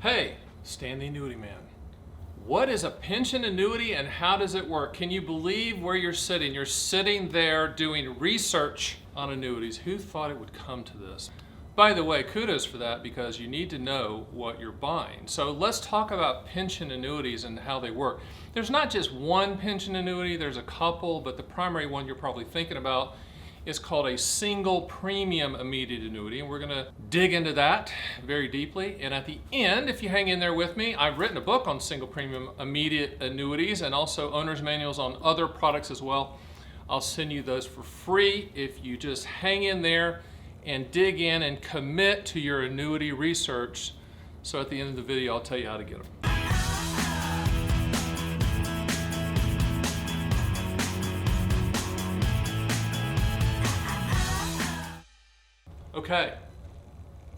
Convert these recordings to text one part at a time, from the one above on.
Hey, Stan the Annuity Man. What is a pension annuity and how does it work? Can you believe where you're sitting? You're sitting there doing research on annuities. Who thought it would come to this? By the way, kudos for that because you need to know what you're buying. So let's talk about pension annuities and how they work. There's not just one pension annuity, there's a couple, but the primary one you're probably thinking about is called a single premium immediate annuity, and we're going to dig into that very deeply. And at the end, if you hang in there with me, I've written a book on single premium immediate annuities and also owner's manuals on other products as well. I'll send you those for free if you just hang in there and dig in and commit to your annuity research. So at the end of the video, I'll tell you how to get them. Okay,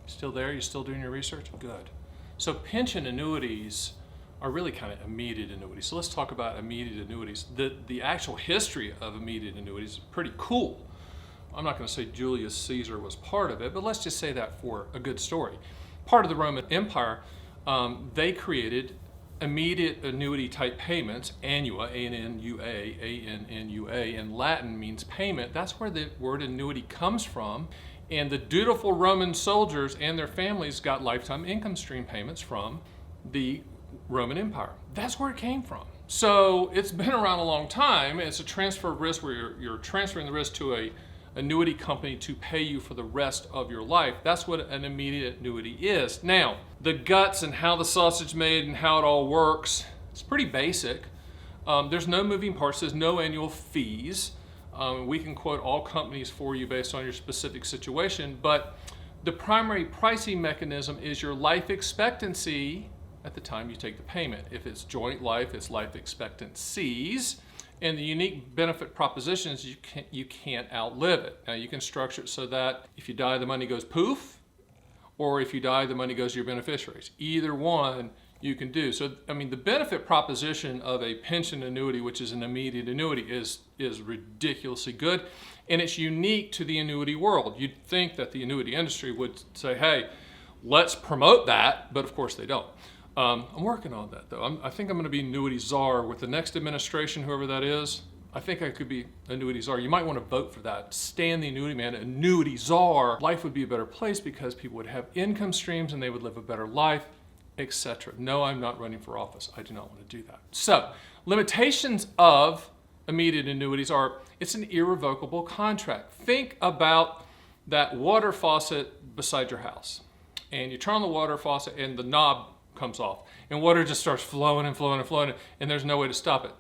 still there? You still doing your research? Good. So pension annuities are really kind of immediate annuities. So let's talk about immediate annuities. The actual history of immediate annuities is pretty cool. I'm not going to say Julius Caesar was part of it, but let's just say that for a good story. Part of the Roman Empire, they created immediate annuity type payments, annua, A-N-N-U-A, A-N-N-U-A, in Latin means payment. That's where the word annuity comes from. And the dutiful Roman soldiers and their families got lifetime income stream payments from the Roman Empire. That's where it came from. So it's been around a long time. It's a transfer of risk where you're transferring the risk to a annuity company to pay you for the rest of your life. That's what an immediate annuity is. Now, the guts and how the sausage is made and how it all works, it's pretty basic. There's no moving parts, there's no annual fees. We can quote all companies for you based on your specific situation, but the primary pricing mechanism is your life expectancy at the time you take the payment. If it's joint life, it's life expectancies. And the unique benefit proposition is you can't outlive it. Now you can structure it so that if you die, the money goes poof, or if you die, the money goes to your beneficiaries. Either one you can do. So, I mean, the benefit proposition of a pension annuity, which is an immediate annuity, is ridiculously good, and it's unique to the annuity world. You'd think that the annuity industry would say, hey, let's promote that, but of course they don't. I'm working on that, though. I think I'm going to be annuity czar with the next administration, whoever that is. I think I could be annuity czar. You might want to vote for that. Stan the Annuity Man, annuity czar. Life would be a better place because people would have income streams and they would live a better life, etc. No, I'm not running for office. I do not want to do that. So, limitations of immediate annuities are it's an irrevocable contract. Think about that water faucet beside your house. And you turn on the water faucet and the knob comes off. And water just starts flowing and flowing and flowing and there's no way to stop it.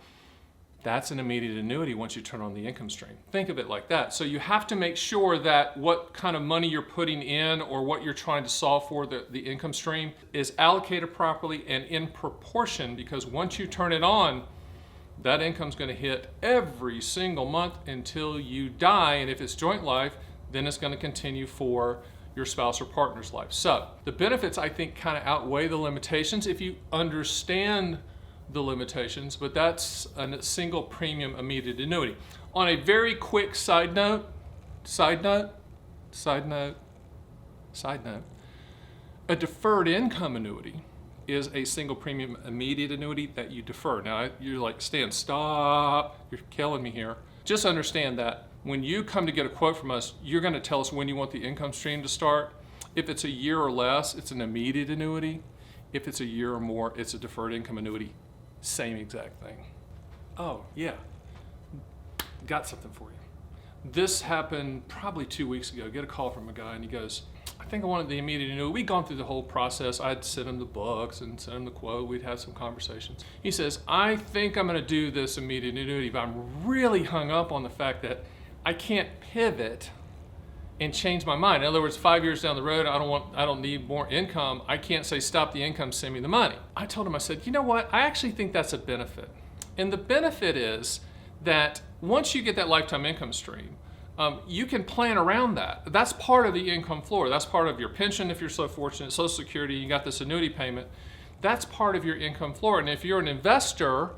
That's an immediate annuity once you turn on the income stream. Think of it like that. So you have to make sure that what kind of money you're putting in or what you're trying to solve for, the income stream, is allocated properly and in proportion, because once you turn it on, that income's going to hit every single month until you die. And if it's joint life, then it's going to continue for your spouse or partner's life. So the benefits, I think, kind of outweigh the limitations if you understand the limitations, but that's a single premium immediate annuity. On a very quick side note, a deferred income annuity is a single premium immediate annuity that you defer. Now you're like, Stan, stop, you're killing me here. Just understand that when you come to get a quote from us, you're going to tell us when you want the income stream to start. If it's a year or less, it's an immediate annuity. If it's a year or more, it's a deferred income annuity. Same exact thing. Oh, yeah. Got something for you. This happened probably 2 weeks ago. Get a call from a guy and he goes, I think I wanted the immediate annuity. We'd gone through the whole process. I'd sent him the books and sent him the quote. We'd had some conversations. He says, I think I'm going to do this immediate annuity, but I'm really hung up on the fact that I can't pivot and change my mind. In other words, 5 years down the road, I don't need more income. I can't say, stop the income, send me the money. I told him, I said, you know what? I actually think that's a benefit. And the benefit is that once you get that lifetime income stream, you can plan around that. That's part of the income floor. That's part of your pension if you're so fortunate, Social Security, you got this annuity payment. That's part of your income floor. And if you're an investor,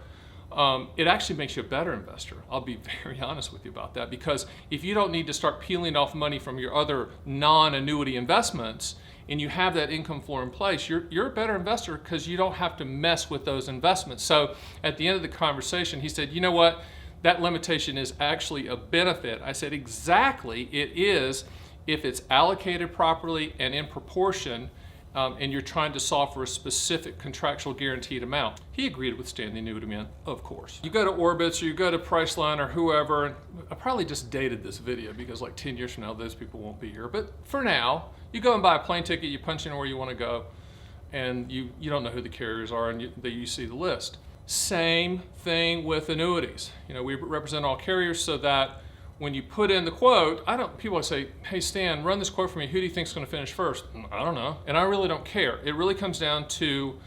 it actually makes you a better investor. I'll be very honest with you about that, because if you don't need to start peeling off money from your other non-annuity investments and you have that income floor in place, you're a better investor because you don't have to mess with those investments. So at the end of the conversation, he said, you know what? That limitation is actually a benefit. I said, exactly, it is if it's allocated properly and in proportion, and you're trying to solve for a specific contractual guaranteed amount. He agreed with Stan the Annuity Man, of course. You go to Orbitz or you go to Priceline or whoever, and I probably just dated this video because like 10 years from now, those people won't be here. But for now, you go and buy a plane ticket, you punch in where you want to go, and you don't know who the carriers are, and you see the list. Same thing with annuities. You know, we represent all carriers so that when you put in the quote, people say, hey Stan, run this quote for me. Who do you think is going to finish first? I don't know. And I really don't care. It really comes down to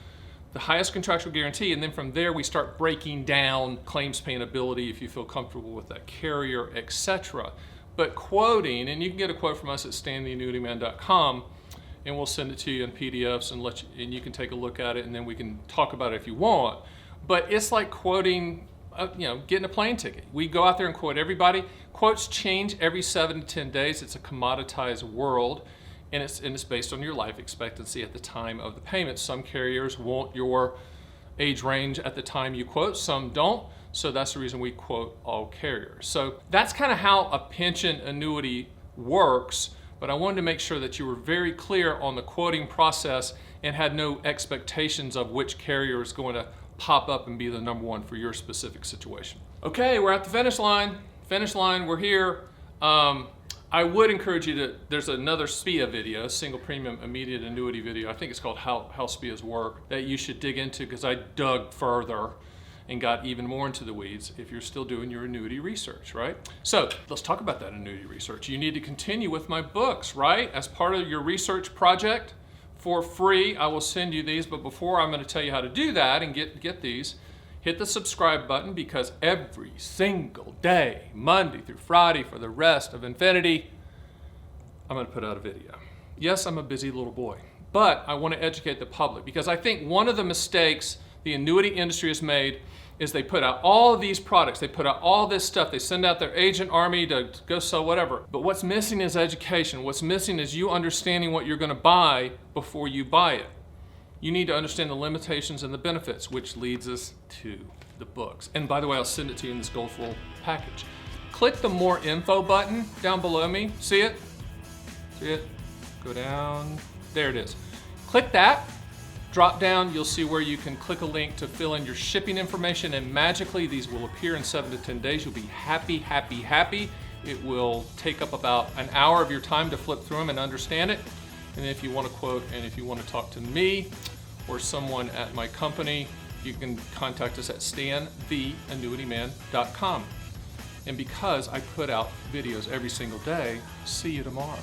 the highest contractual guarantee. And then from there, we start breaking down claims paying ability if you feel comfortable with that carrier, etc. But quoting, and you can get a quote from us at stantheannuityman.com, and we'll send it to you in PDFs and you can take a look at it, and then we can talk about it if you want. But it's like quoting, getting a plane ticket. We go out there and quote everybody. Quotes change every 7 to 10 days. It's a commoditized world, and it's based on your life expectancy at the time of the payment. Some carriers want your age range at the time you quote, some don't. So that's the reason we quote all carriers. So that's kind of how a pension annuity works, but I wanted to make sure that you were very clear on the quoting process and had no expectations of which carrier is going to pop up and be the number one for your specific situation. Okay, we're at the finish line. We're here. I would encourage you there's another SPIA video, single premium immediate annuity video. I think it's called How SPIAs Work, that you should dig into because I dug further and got even more into the weeds if you're still doing your annuity research, right? So let's talk about that annuity research. You need to continue with my books, right? As part of your research project for free, I will send you these, but before I'm going to tell you how to do that and get these, hit the subscribe button because every single day, Monday through Friday for the rest of infinity, I'm going to put out a video. Yes, I'm a busy little boy, but I want to educate the public because I think one of the mistakes the annuity industry has made is they put out all of these products, they put out all this stuff, they send out their agent army to go sell whatever. But what's missing is education. What's missing is you understanding what you're going to buy before you buy it. You need to understand the limitations and the benefits, which leads us to the books. And by the way, I'll send it to you in this gold foil package. Click the more info button down below me. See it? See it? Go down. There it is. Click that. Drop down, you'll see where you can click a link to fill in your shipping information, and magically these will appear in 7 to 10 days. You'll be happy, happy, happy. It will take up about an hour of your time to flip through them and understand it. And if you want to quote and if you want to talk to me or someone at my company, you can contact us at stantheannuityman.com. And because I put out videos every single day, see you tomorrow.